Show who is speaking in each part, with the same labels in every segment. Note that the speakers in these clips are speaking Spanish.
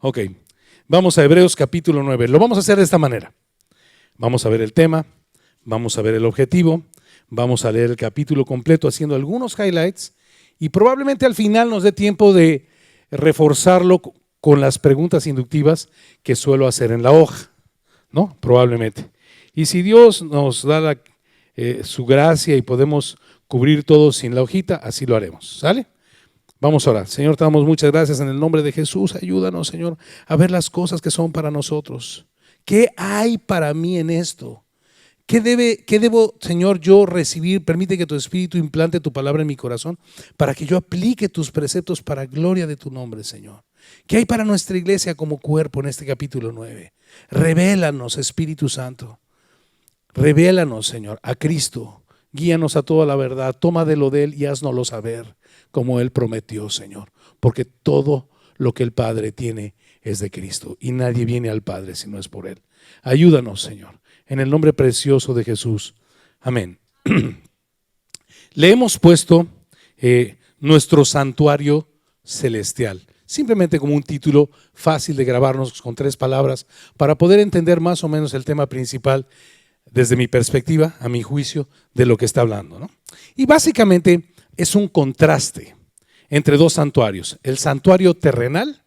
Speaker 1: Ok, vamos a Hebreos capítulo 9. Lo vamos a hacer de esta manera. Vamos a ver el tema, vamos a ver el objetivo, vamos a leer el capítulo completo haciendo algunos highlights y probablemente al final nos dé tiempo de reforzarlo con las preguntas inductivas que suelo hacer en la hoja, ¿no? Probablemente. Y si Dios nos da su gracia y podemos cubrir todo sin la hojita, así lo haremos, ¿sale? Vamos a orar. Señor, te damos muchas gracias en el nombre de Jesús. Ayúdanos, Señor, a ver las cosas que son para nosotros. ¿Qué hay para mí en esto? ¿Qué debo, Señor, yo recibir? Permite que tu Espíritu implante tu palabra en mi corazón para que yo aplique tus preceptos para gloria de tu nombre, Señor. ¿Qué hay para nuestra iglesia como cuerpo en este capítulo 9? Revélanos, Espíritu Santo. Revélanos, Señor, a Cristo. Guíanos a toda la verdad. Toma de lo de Él y haznoslo saber como Él prometió, Señor. Porque todo lo que el Padre tiene es de Cristo y nadie viene al Padre si no es por Él. Ayúdanos, Señor, en el nombre precioso de Jesús. Amén. Le hemos puesto nuestro santuario celestial, simplemente como un título fácil de grabarnos con 3 palabras para poder entender más o menos el tema principal desde mi perspectiva, a mi juicio, de lo que está hablando, ¿no? Y básicamente es un contraste entre 2 santuarios, el santuario terrenal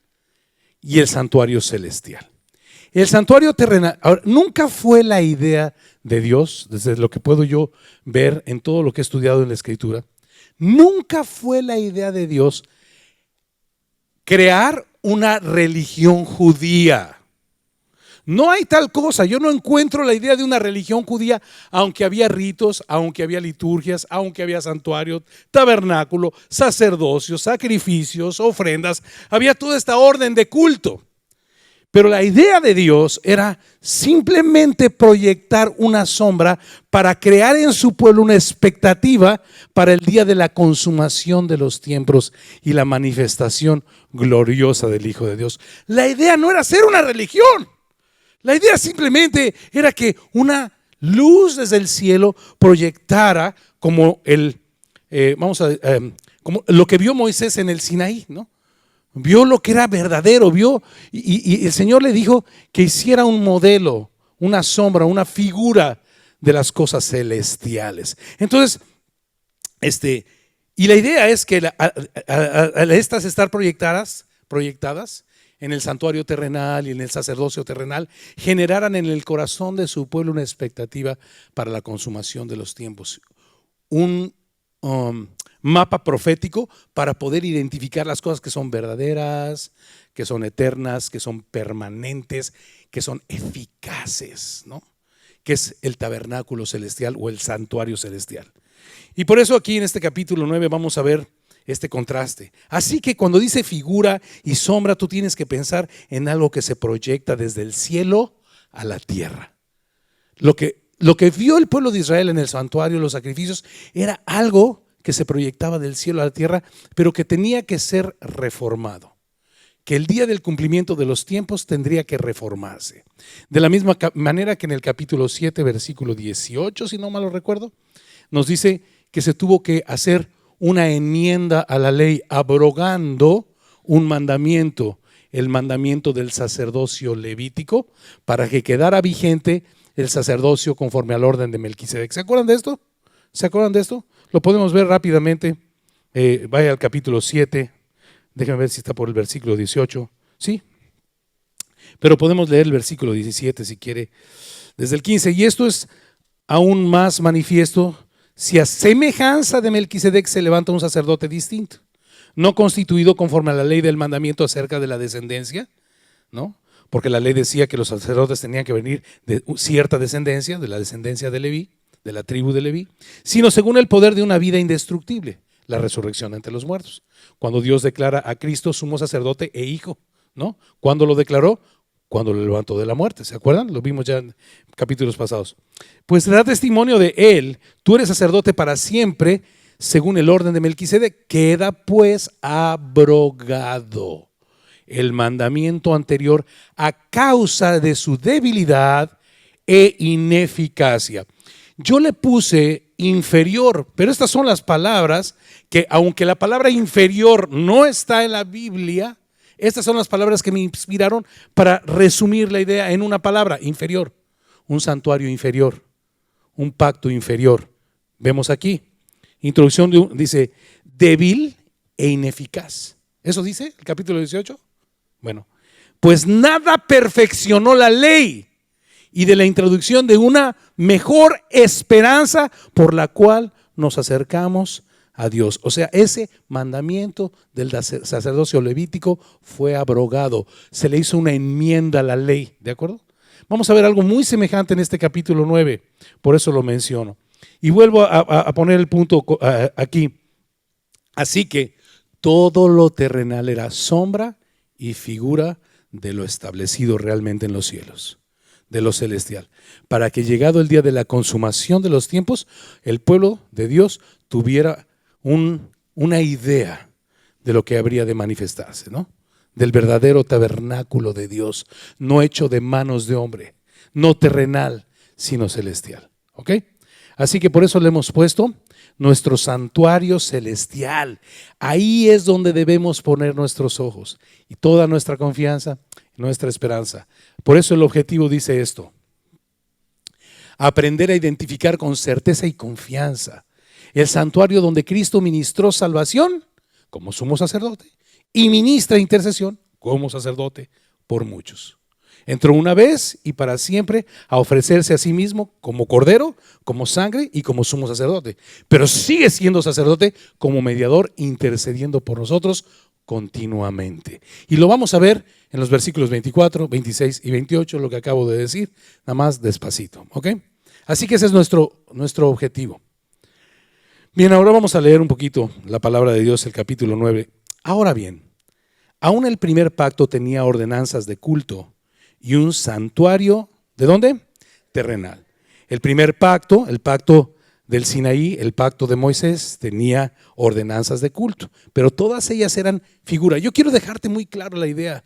Speaker 1: y el santuario celestial. El santuario terrenal, ahora, nunca fue la idea de Dios, desde lo que puedo yo ver en todo lo que he estudiado en la Escritura, nunca fue la idea de Dios crear una religión judía. No hay tal cosa, yo no encuentro la idea de una religión judía, aunque había ritos, aunque había liturgias, aunque había santuario, tabernáculo, sacerdocios, sacrificios, ofrendas, había toda esta orden de culto. Pero la idea de Dios era simplemente proyectar una sombra para crear en su pueblo una expectativa para el día de la consumación de los tiempos y la manifestación gloriosa del Hijo de Dios. La idea no era ser una religión. La idea simplemente era que una luz desde el cielo proyectara como como lo que vio Moisés en el Sinaí, ¿no? Vio lo que era verdadero, vio y el Señor le dijo que hiciera un modelo, una sombra, una figura de las cosas celestiales. Entonces, y la idea es que al estas estar proyectadas en el santuario terrenal y en el sacerdocio terrenal, generaran en el corazón de su pueblo una expectativa para la consumación de los tiempos. Un mapa profético para poder identificar las cosas que son verdaderas, que son eternas, que son permanentes, que son eficaces, ¿no? Que es el tabernáculo celestial o el santuario celestial. Y por eso aquí en este capítulo 9 vamos a ver este contraste. Así que cuando dice figura y sombra, tú tienes que pensar en algo que se proyecta desde el cielo a la tierra. Lo que vio el pueblo de Israel en el santuario, los sacrificios, era algo que se proyectaba del cielo a la tierra, pero que tenía que ser reformado. Que el día del cumplimiento de los tiempos tendría que reformarse. De la misma manera que en el capítulo 7, versículo 18, si no mal lo recuerdo, nos dice que se tuvo que hacer una enmienda a la ley abrogando un mandamiento, el mandamiento del sacerdocio levítico, para que quedara vigente el sacerdocio conforme al orden de Melquisedec. ¿Se acuerdan de esto? ¿Se acuerdan de esto? Lo podemos ver rápidamente. Vaya al capítulo 7. Déjenme ver si está por el versículo 18. Sí. Pero podemos leer el versículo 17 si quiere. Desde el 15. Y esto es aún más manifiesto si a semejanza de Melquisedec se levanta un sacerdote distinto, no constituido conforme a la ley del mandamiento acerca de la descendencia, ¿no? Porque la ley decía que los sacerdotes tenían que venir de cierta descendencia, de la descendencia de Leví, de la tribu de Leví, sino según el poder de una vida indestructible, la resurrección entre los muertos. Cuando Dios declara a Cristo sumo sacerdote e hijo, ¿no? ¿Cuándo lo declaró? Cuando lo levantó de la muerte, ¿se acuerdan? Lo vimos ya en capítulos pasados. Pues da testimonio de él, tú eres sacerdote para siempre, según el orden de Melquisedec. Queda pues abrogado el mandamiento anterior a causa de su debilidad e ineficacia. Yo le puse inferior, pero estas son las palabras que, aunque la palabra inferior no está en la Biblia, Estas son las palabras que me inspiraron para resumir la idea en una palabra: inferior. Un santuario inferior, un pacto inferior. Vemos aquí, introducción dice, débil e ineficaz. ¿Eso dice el capítulo 18? Bueno, pues nada perfeccionó la ley, y de la introducción de una mejor esperanza por la cual nos acercamos a Dios. O sea, ese mandamiento del sacerdocio levítico fue abrogado. Se le hizo una enmienda a la ley, ¿de acuerdo? Vamos a ver algo muy semejante en este capítulo 9, por eso lo menciono. Y vuelvo a poner el punto aquí. Así que todo lo terrenal era sombra y figura de lo establecido realmente en los cielos, de lo celestial, para que llegado el día de la consumación de los tiempos, el pueblo de Dios tuviera una idea de lo que habría de manifestarse, ¿no? Del verdadero tabernáculo de Dios, no hecho de manos de hombre, no terrenal, sino celestial. ¿Ok? Así que por eso le hemos puesto nuestro santuario celestial. Ahí es donde debemos poner nuestros ojos y toda nuestra confianza, nuestra esperanza. Por eso el objetivo dice esto: aprender a identificar con certeza y confianza el santuario donde Cristo ministró salvación como sumo sacerdote y ministra intercesión como sacerdote por muchos. Entró una vez y para siempre a ofrecerse a sí mismo como cordero, como sangre y como sumo sacerdote. Pero sigue siendo sacerdote como mediador, intercediendo por nosotros continuamente. Y lo vamos a ver en los versículos 24, 26 y 28, lo que acabo de decir, nada más despacito. ¿Ok? Así que ese es nuestro objetivo. Bien, ahora vamos a leer un poquito la palabra de Dios, el capítulo 9. Ahora bien, aún el primer pacto tenía ordenanzas de culto y un santuario, ¿de dónde? Terrenal. El primer pacto, el pacto del Sinaí, el pacto de Moisés, tenía ordenanzas de culto, pero todas ellas eran figura. Yo quiero dejarte muy claro la idea,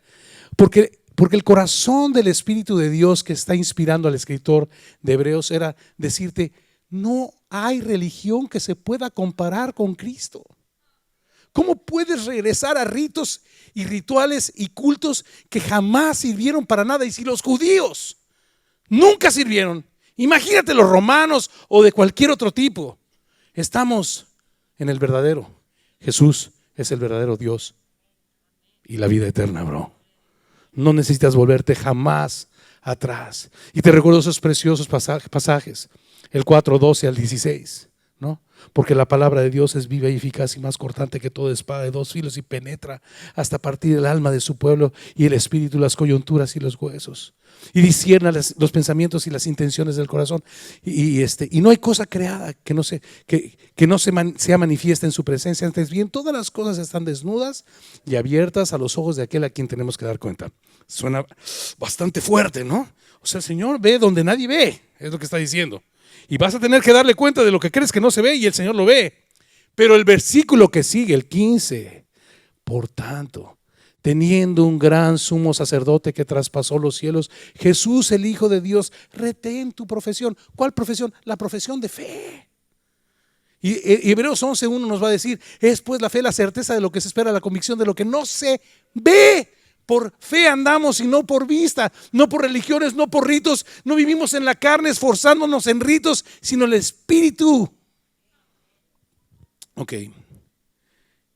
Speaker 1: porque el corazón del Espíritu de Dios que está inspirando al escritor de Hebreos era decirte: no hay religión que se pueda comparar con Cristo. ¿Cómo puedes regresar a ritos y rituales y cultos que jamás sirvieron para nada? Y si los judíos nunca sirvieron, imagínate los romanos o de cualquier otro tipo. Estamos en el verdadero. Jesús es el verdadero Dios y la vida eterna, bro. No necesitas volverte jamás atrás. Y te recuerdo esos preciosos pasajes, el 4:12 al 16, ¿no? Porque la palabra de Dios es viva y eficaz y más cortante que toda espada de 2 filos y penetra hasta partir el alma de su pueblo y el espíritu, las coyunturas y los huesos, y discierne los pensamientos y las intenciones del corazón. Y no hay cosa creada que no sea manifiesta en su presencia. Antes bien, todas las cosas están desnudas y abiertas a los ojos de aquel a quien tenemos que dar cuenta. Suena bastante fuerte, ¿no? O sea, el Señor ve donde nadie ve, es lo que está diciendo. Y vas a tener que darle cuenta de lo que crees que no se ve, y el Señor lo ve. Pero el versículo que sigue, el 15, por tanto, teniendo un gran sumo sacerdote que traspasó los cielos, Jesús el Hijo de Dios, retén tu profesión. ¿Cuál profesión? La profesión de fe. Y Hebreos 11:1 nos va a decir: es pues la fe la certeza de lo que se espera, la convicción de lo que no se ve. Por fe andamos y no por vista, no por religiones, no por ritos. No vivimos en la carne esforzándonos en ritos, sino el Espíritu. Ok.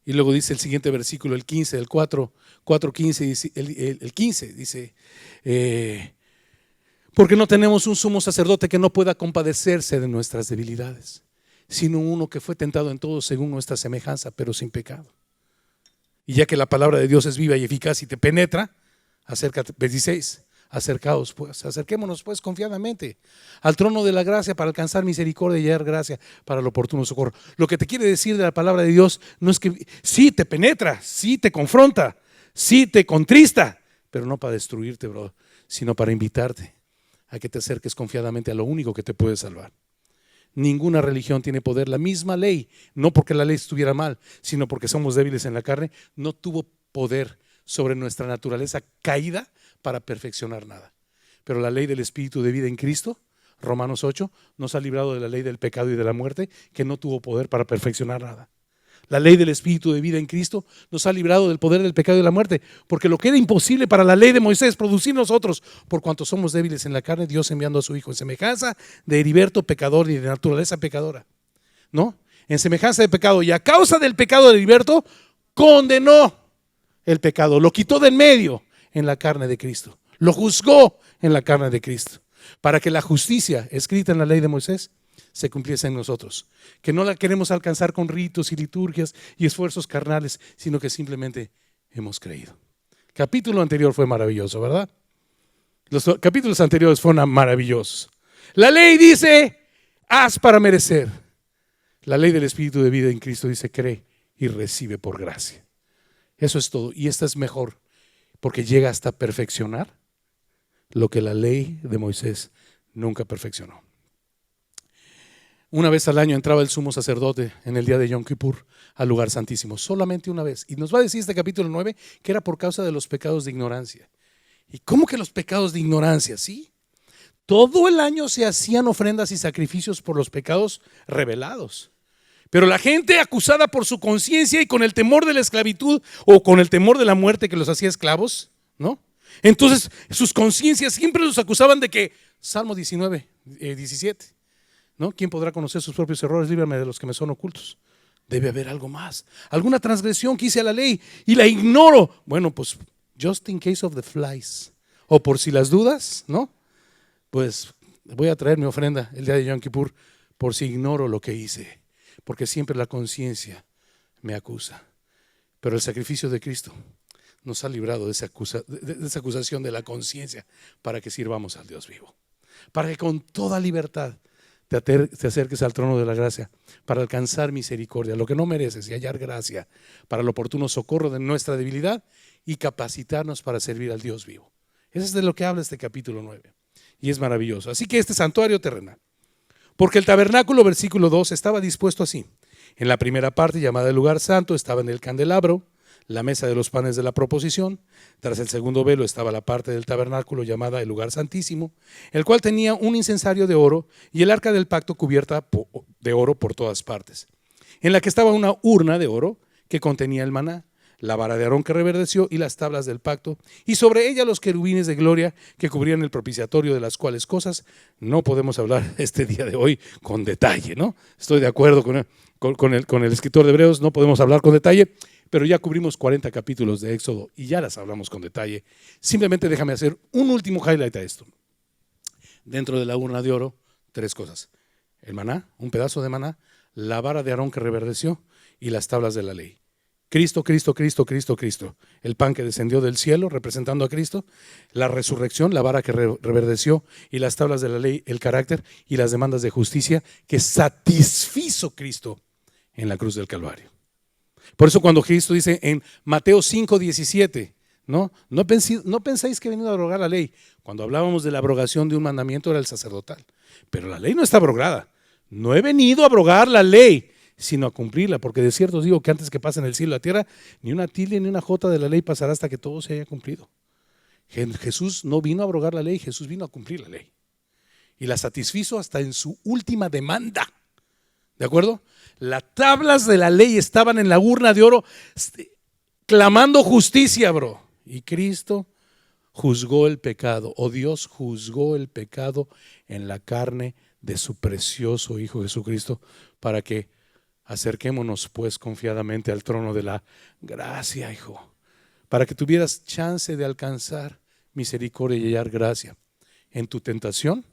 Speaker 1: Y luego dice el siguiente versículo, el 15, el 4:15, dice, el 15 dice: porque no tenemos un sumo sacerdote que no pueda compadecerse de nuestras debilidades, sino uno que fue tentado en todo según nuestra semejanza, pero sin pecado. Y ya que la palabra de Dios es viva y eficaz y te penetra, acércate, 16, acerquémonos pues confiadamente al trono de la gracia para alcanzar misericordia y hallar gracia para el oportuno socorro. Lo que te quiere decir de la palabra de Dios no es que sí te penetra, sí te confronta, sí te contrista, pero no para destruirte, bro, sino para invitarte a que te acerques confiadamente a lo único que te puede salvar. Ninguna religión tiene poder. La misma ley, no porque la ley estuviera mal, sino porque somos débiles en la carne, no tuvo poder sobre nuestra naturaleza caída para perfeccionar nada. Pero la ley del Espíritu de vida en Cristo, Romanos 8, nos ha librado de la ley del pecado y de la muerte, que no tuvo poder para perfeccionar nada. La ley del Espíritu de vida en Cristo nos ha librado del poder del pecado y de la muerte, porque lo que era imposible para la ley de Moisés producir nosotros, por cuanto somos débiles en la carne, Dios enviando a su Hijo en semejanza de Heriberto pecador y de naturaleza pecadora, ¿no? En semejanza de pecado, y a causa del pecado de Heriberto, condenó el pecado, lo quitó de en medio en la carne de Cristo, lo juzgó en la carne de Cristo, para que la justicia escrita en la ley de Moisés se cumpliese en nosotros, que no la queremos alcanzar con ritos y liturgias y esfuerzos carnales, sino que simplemente hemos creído. El capítulo anterior fue maravilloso, ¿verdad? Los capítulos anteriores fueron maravillosos. La ley dice, haz para merecer. La ley del Espíritu de vida en Cristo dice, cree y recibe por gracia. Eso es todo, y esta es mejor, porque llega hasta perfeccionar lo que la ley de Moisés nunca perfeccionó. Una vez al año entraba el sumo sacerdote en el día de Yom Kippur al lugar santísimo, solamente una vez. Y nos va a decir este capítulo 9 que era por causa de los pecados de ignorancia. ¿Y cómo que los pecados de ignorancia? Sí, todo el año se hacían ofrendas y sacrificios por los pecados revelados. Pero la gente acusada por su conciencia y con el temor de la esclavitud o con el temor de la muerte que los hacía esclavos, ¿no? Entonces sus conciencias siempre los acusaban de que, Salmo 19, 17, ¿no? ¿Quién podrá conocer sus propios errores? Líbrame de los que me son ocultos. Debe haber algo más, alguna transgresión que hice a la ley y la ignoro. Bueno, pues just in case of the flies, o por si las dudas, ¿no? Pues voy a traer mi ofrenda el día de Yom Kippur por si ignoro lo que hice, porque siempre la conciencia me acusa. Pero el sacrificio de Cristo nos ha librado de esa acusación de la conciencia para que sirvamos al Dios vivo, para que con toda libertad te acerques al trono de la gracia para alcanzar misericordia, lo que no mereces, y hallar gracia para el oportuno socorro de nuestra debilidad y capacitarnos para servir al Dios vivo. Eso es de lo que habla este capítulo 9 y es maravilloso. Así que este santuario terrenal, porque el tabernáculo, versículo 2, estaba dispuesto así. En la primera parte, llamada el lugar santo, estaba en el candelabro, la mesa de los panes de la proposición. Tras el segundo velo estaba la parte del tabernáculo llamada el lugar santísimo, el cual tenía un incensario de oro y el arca del pacto cubierta de oro por todas partes, en la que estaba una urna de oro que contenía el maná, la vara de Aarón que reverdeció y las tablas del pacto, y sobre ella los querubines de gloria que cubrían el propiciatorio, de las cuales cosas no podemos hablar este día de hoy con detalle, ¿no? Estoy de acuerdo con el escritor de Hebreos, no podemos hablar con detalle, pero ya cubrimos 40 capítulos de Éxodo y ya las hablamos con detalle. Simplemente déjame hacer un último highlight a esto. Dentro de la urna de oro, 3 cosas: el maná, un pedazo de maná, la vara de Aarón que reverdeció y las tablas de la ley. Cristo, Cristo, Cristo, Cristo, Cristo. El pan que descendió del cielo representando a Cristo, la resurrección, la vara que reverdeció y las tablas de la ley, el carácter y las demandas de justicia que satisfizo Cristo en la cruz del Calvario. Por eso cuando Cristo dice en Mateo 5:17, no penséis que he venido a abrogar la ley. Cuando hablábamos de la abrogación de un mandamiento era el sacerdotal, pero la ley no está abrogada. No he venido a abrogar la ley, sino a cumplirla, porque de cierto os digo que antes que pasen el cielo y la tierra, ni una tilde ni una jota de la ley pasará hasta que todo se haya cumplido. Jesús no vino a abrogar la ley, Jesús vino a cumplir la ley y la satisfizo hasta en su última demanda. ¿De acuerdo? Las tablas de la ley estaban en la urna de oro clamando justicia, bro. Y Cristo juzgó el pecado, o Dios juzgó el pecado en la carne de su precioso Hijo Jesucristo, para que acerquémonos pues confiadamente al trono de la gracia, hijo, para que tuvieras chance de alcanzar misericordia y hallar gracia en tu tentación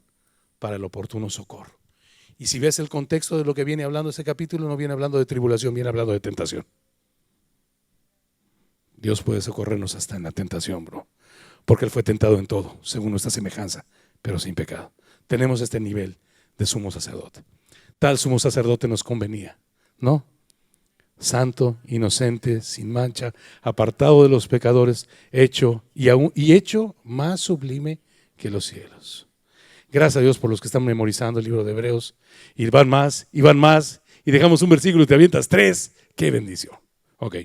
Speaker 1: para el oportuno socorro. Y si ves el contexto de lo que viene hablando ese capítulo, no viene hablando de tribulación, viene hablando de tentación. Dios puede socorrernos hasta en la tentación, bro, porque Él fue tentado en todo, según nuestra semejanza, pero sin pecado. Tenemos este nivel de sumo sacerdote. Tal sumo sacerdote nos convenía, ¿no? Santo, inocente, sin mancha, apartado de los pecadores, hecho más sublime que los cielos. Gracias a Dios por los que están memorizando el libro de Hebreos. Y van más, y dejamos un versículo y te avientas 3. ¡Qué bendición! Ok.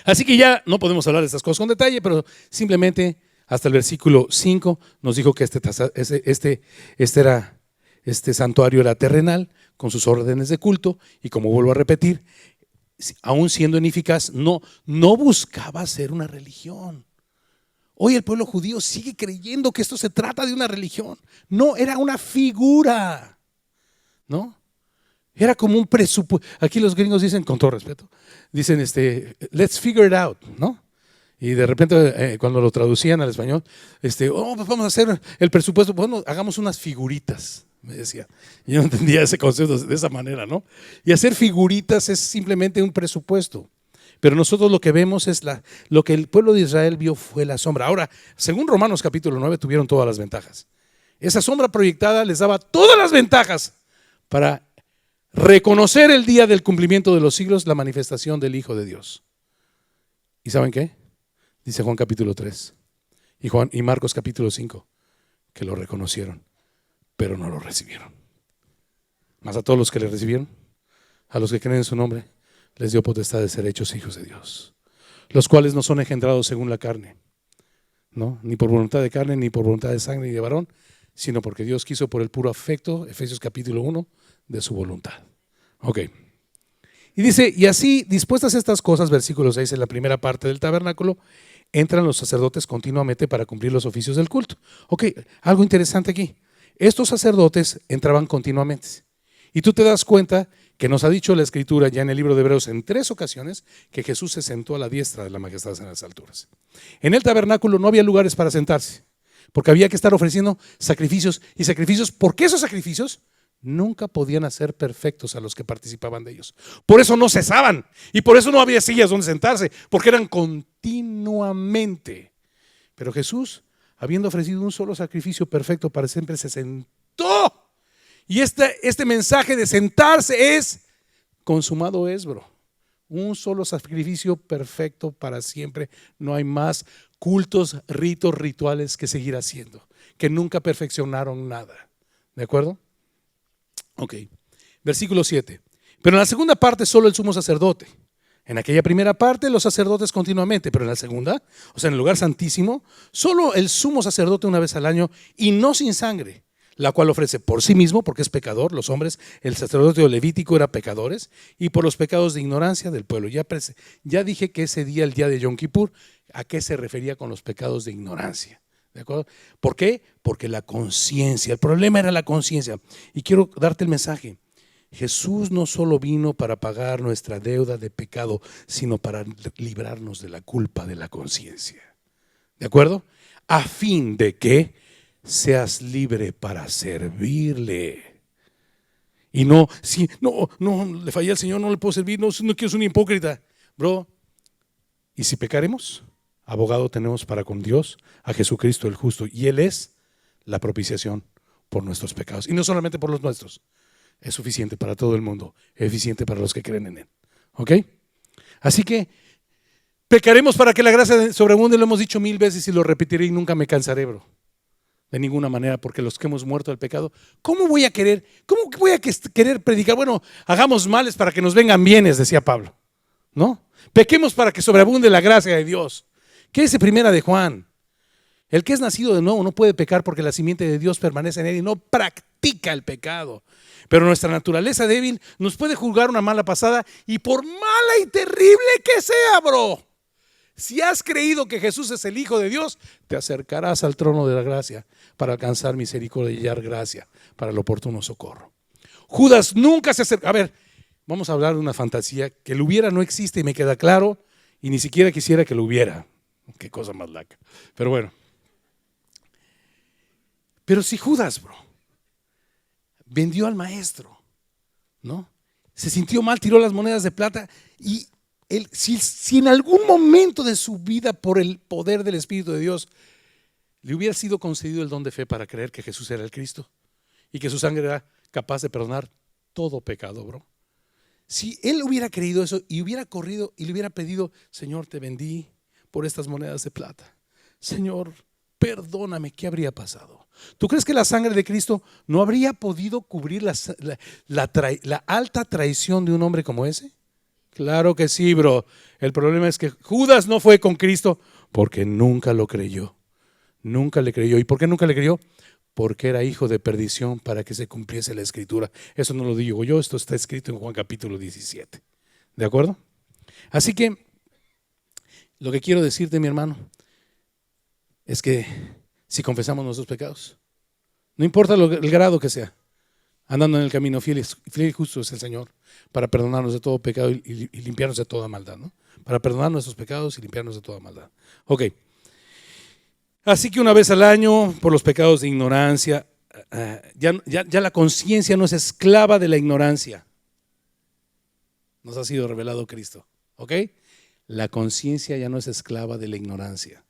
Speaker 1: Así que ya no podemos hablar de estas cosas con detalle, pero simplemente hasta el versículo 5 nos dijo que este santuario era terrenal, con sus órdenes de culto, y como vuelvo a repetir, aún siendo ineficaz, no buscaba ser una religión. Hoy el pueblo judío sigue creyendo que esto se trata de una religión. No, era una figura, ¿no? Era como un presupuesto. Aquí los gringos dicen, con todo respeto, dicen, let's figure it out, ¿no? Y de repente, cuando lo traducían al español, pues vamos a hacer el presupuesto, bueno, hagamos unas figuritas, me decía. Y yo no entendía ese concepto de esa manera, ¿no? Y hacer figuritas es simplemente un presupuesto. Pero nosotros lo que vemos es lo que el pueblo de Israel vio fue la sombra. Ahora, según Romanos capítulo 9, tuvieron todas las ventajas. Esa sombra proyectada les daba todas las ventajas para reconocer el día del cumplimiento de los siglos, la manifestación del Hijo de Dios. ¿Y saben qué? Dice Juan capítulo 3 y Marcos capítulo 5, que lo reconocieron, pero no lo recibieron. Mas a todos los que le recibieron, a los que creen en su nombre, les dio potestad de ser hechos hijos de Dios, los cuales no son engendrados según la carne, ¿no? Ni por voluntad de carne, ni por voluntad de sangre, ni de varón, sino porque Dios quiso por el puro afecto, Efesios capítulo 1, de su voluntad. Ok. Y dice, y así, dispuestas estas cosas, versículo 6, en la primera parte del tabernáculo, entran los sacerdotes continuamente para cumplir los oficios del culto. Ok, algo interesante aquí. Estos sacerdotes entraban continuamente. Y tú te das cuenta que nos ha dicho la Escritura ya en el libro de Hebreos en 3 ocasiones que Jesús se sentó a la diestra de la majestad en las alturas. En el tabernáculo no había lugares para sentarse, porque había que estar ofreciendo sacrificios y sacrificios, porque esos sacrificios nunca podían hacer perfectos a los que participaban de ellos. Por eso no cesaban y por eso no había sillas donde sentarse, porque eran continuamente. Pero Jesús, habiendo ofrecido un solo sacrificio perfecto para siempre, se sentó. Y este mensaje de sentarse es, consumado es, bro. Un solo sacrificio perfecto para siempre. No hay más cultos, ritos, rituales que seguir haciendo, que nunca perfeccionaron nada. ¿De acuerdo? Ok. Versículo 7. Pero en la segunda parte solo el sumo sacerdote. En aquella primera parte los sacerdotes continuamente, pero en la segunda, o sea en el lugar santísimo, solo el sumo sacerdote una vez al año y no sin sangre, la cual ofrece por sí mismo, porque es pecador, los hombres, el sacerdote levítico era pecadores, y por los pecados de ignorancia del pueblo. Ya dije que ese día, el día de Yom Kippur, ¿a qué se refería con los pecados de ignorancia? ¿De acuerdo? ¿Por qué? Porque la conciencia, el problema era la conciencia. Y quiero darte el mensaje. Jesús no solo vino para pagar nuestra deuda de pecado, sino para librarnos de la culpa de la conciencia. ¿De acuerdo? A fin de que seas libre para servirle. Y no, si no, le fallé al Señor, no le puedo servir, no quiero ser un hipócrita. Bro, ¿y si pecaremos? Abogado tenemos para con Dios a Jesucristo el justo, y Él es la propiciación por nuestros pecados. Y no solamente por los nuestros, es suficiente para todo el mundo, es eficiente para los que creen en Él. ¿Ok? Así que pecaremos para que la gracia sobreabunde, lo hemos dicho 1000 veces y lo repetiré y nunca me cansaré, bro. De ninguna manera, porque los que hemos muerto al pecado, ¿cómo voy a querer predicar? Bueno, hagamos males para que nos vengan bienes, decía Pablo, ¿no? Pequemos para que sobreabunde la gracia de Dios. ¿Qué dice primera de Juan? El que es nacido de nuevo no puede pecar porque la simiente de Dios permanece en él y no practica el pecado. Pero nuestra naturaleza débil nos puede juzgar una mala pasada, y por mala y terrible que sea, bro, si has creído que Jesús es el Hijo de Dios, te acercarás al trono de la gracia para alcanzar misericordia y hallar gracia para el oportuno socorro. Judas nunca se acercó. A ver, vamos a hablar de una fantasía. Que lo hubiera no existe y me queda claro, y ni siquiera quisiera que lo hubiera. Qué cosa más laca. Pero bueno. Pero si Judas, bro, vendió al maestro, ¿no? Se sintió mal, tiró las monedas de plata, y si en algún momento de su vida, por el poder del Espíritu de Dios, le hubiera sido concedido el don de fe para creer que Jesús era el Cristo y que su sangre era capaz de perdonar todo pecado, bro. Si él hubiera creído eso y hubiera corrido y le hubiera pedido: Señor, te vendí por estas monedas de plata, Señor, perdóname, ¿qué habría pasado? ¿Tú crees que la sangre de Cristo no habría podido cubrir la alta traición de un hombre como ese? Claro que sí, bro. El problema es que Judas no fue con Cristo porque nunca lo creyó. Nunca le creyó. ¿Y por qué nunca le creyó? Porque era hijo de perdición, para que se cumpliese la Escritura. Eso no lo digo yo, esto está escrito en Juan capítulo 17. ¿De acuerdo? Así que lo que quiero decirte, mi hermano, es que si confesamos nuestros pecados, no importa el grado que sea, andando en el camino fiel y justo es el Señor para perdonarnos de todo pecado y limpiarnos de toda maldad, ¿no? Para perdonar nuestros pecados y limpiarnos de toda maldad. Ok. Así que una vez al año, por los pecados de ignorancia, ya la conciencia no es esclava de la ignorancia. Nos ha sido revelado Cristo. ¿Ok? La conciencia ya no es esclava de la ignorancia.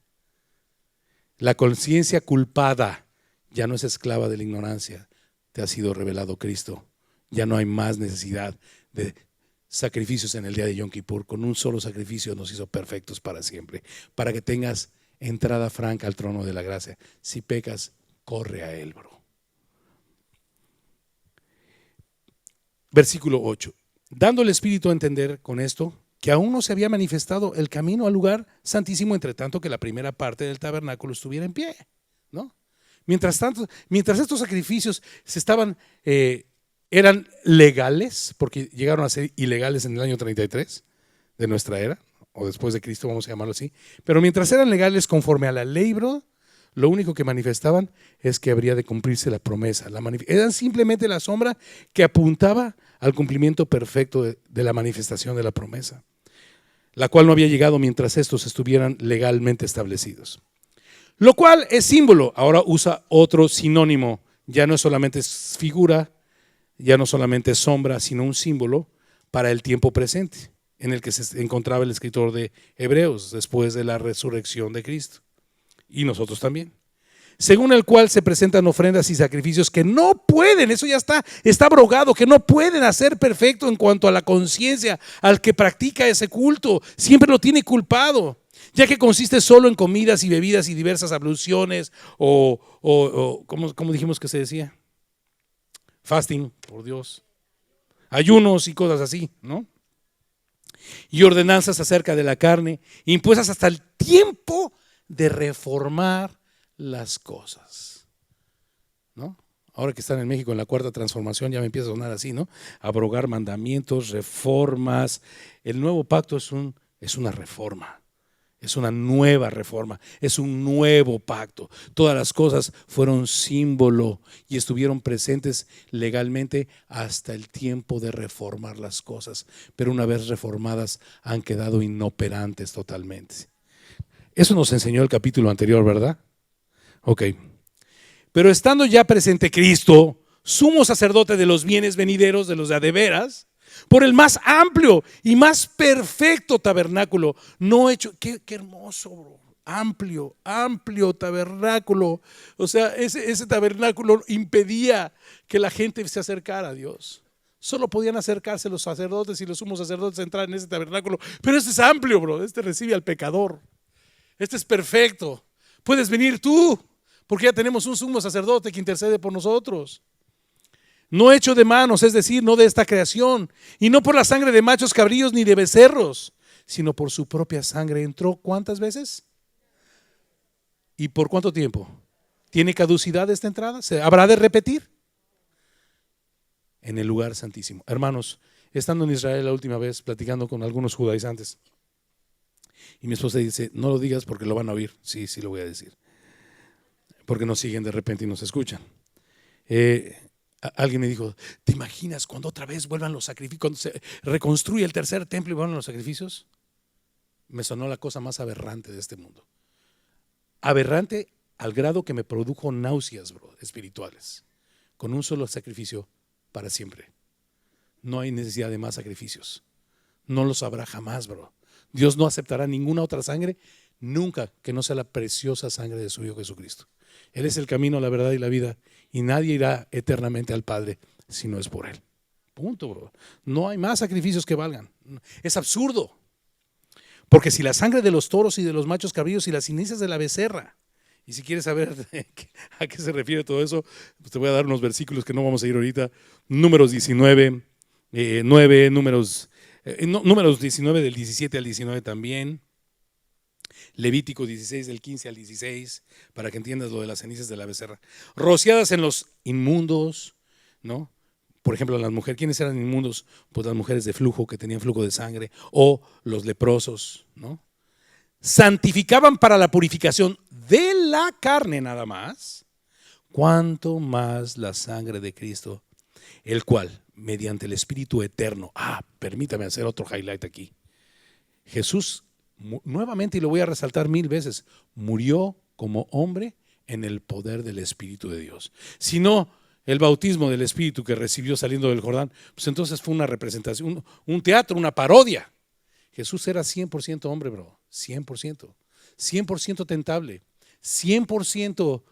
Speaker 1: La conciencia culpada ya no es esclava de la ignorancia. Te ha sido revelado Cristo. Ya no hay más necesidad de sacrificios en el día de Yom Kippur. Con un solo sacrificio nos hizo perfectos para siempre. Para que tengas entrada franca al trono de la gracia. Si pecas, corre a Él, bro. Versículo 8. Dando el Espíritu a entender con esto que aún no se había manifestado el camino al lugar santísimo, entre tanto que la primera parte del tabernáculo estuviera en pie, ¿no? Mientras estos sacrificios eran legales, porque llegaron a ser ilegales en el año 33 de nuestra era, o después de Cristo, vamos a llamarlo así, pero mientras eran legales conforme a la ley, bro, lo único que manifestaban es que habría de cumplirse la promesa. Eran simplemente la sombra que apuntaba al cumplimiento perfecto de la manifestación de la promesa, la cual no había llegado mientras estos estuvieran legalmente establecidos. Lo cual es símbolo. Ahora usa otro sinónimo. Ya no solamente es figura, ya no solamente es sombra, sino un símbolo para el tiempo presente en el que se encontraba el escritor de Hebreos después de la resurrección de Cristo. Y nosotros también. Según el cual se presentan ofrendas y sacrificios que no pueden, eso ya está abrogado, que no pueden hacer perfecto en cuanto a la conciencia al que practica ese culto. Siempre lo tiene culpado, ya que consiste solo en comidas y bebidas y diversas abluciones o ¿cómo dijimos que se decía? Fasting, por Dios. Ayunos y cosas así, ¿no? Y ordenanzas acerca de la carne, impuestas hasta el tiempo de reformar las cosas, ¿no? Ahora que están en México en la cuarta transformación ya me empieza a sonar así, ¿no? Abrogar mandamientos, reformas. El nuevo pacto es una reforma, es una nueva reforma, es un nuevo pacto. Todas las cosas fueron símbolo y estuvieron presentes legalmente hasta el tiempo de reformar las cosas, pero una vez reformadas han quedado inoperantes totalmente. Eso nos enseñó el capítulo anterior, ¿verdad? Ok. Pero estando ya presente Cristo, sumo sacerdote de los bienes venideros, de los de veras, por el más amplio y más perfecto tabernáculo, no hecho, qué hermoso, bro. Amplio tabernáculo. O sea, ese tabernáculo impedía que la gente se acercara a Dios. Solo podían acercarse los sacerdotes y los sumos sacerdotes a entrar en ese tabernáculo. Pero este es amplio, bro. Este recibe al pecador. Este es perfecto. Puedes venir tú, porque ya tenemos un sumo sacerdote que intercede por nosotros. No hecho de manos, es decir, no de esta creación, y no por la sangre de machos cabríos ni de becerros, sino por su propia sangre. ¿Entró cuántas veces? ¿Y por cuánto tiempo? ¿Tiene caducidad esta entrada? ¿Se habrá de repetir? En el lugar santísimo. Hermanos, estando en Israel la última vez, platicando con algunos judaizantes, y mi esposa dice, no lo digas porque lo van a oír. Sí, sí lo voy a decir. Porque nos siguen de repente y nos escuchan. Alguien me dijo, ¿te imaginas cuando otra vez vuelvan los sacrificios, cuando se reconstruye el tercer templo y vuelvan los sacrificios? Me sonó la cosa más aberrante de este mundo. Aberrante al grado que me produjo náuseas, bro, espirituales. Con un solo sacrificio para siempre. No hay necesidad de más sacrificios. No los habrá jamás, bro. Dios no aceptará ninguna otra sangre nunca que no sea la preciosa sangre de su Hijo Jesucristo. Él es el camino, la verdad y la vida, y nadie irá eternamente al Padre si no es por Él. Punto, bro. No hay más sacrificios que valgan. Es absurdo. Porque si la sangre de los toros y de los machos cabríos y las cenizas de la becerra, y si quieres saber a qué se refiere todo eso, pues te voy a dar unos versículos que no vamos a ir ahorita. Números 19, 9, números 19 del 17 al 19 también. Levítico 16 del 15 al 16, para que entiendas lo de las cenizas de la becerra. Rociadas en los inmundos, ¿no? Por ejemplo, las mujeres, ¿quiénes eran inmundos? Pues las mujeres de flujo, que tenían flujo de sangre, o los leprosos, ¿no? Santificaban para la purificación de la carne nada más, cuanto más la sangre de Cristo, el cual, mediante el Espíritu eterno, permítame hacer otro highlight aquí. Jesús, nuevamente, y lo voy a resaltar 1000 veces, murió como hombre en el poder del Espíritu de Dios. Si no, el bautismo del Espíritu que recibió saliendo del Jordán, pues entonces fue una representación, un teatro, una parodia. Jesús era 100% hombre, bro, 100% tentable, 100%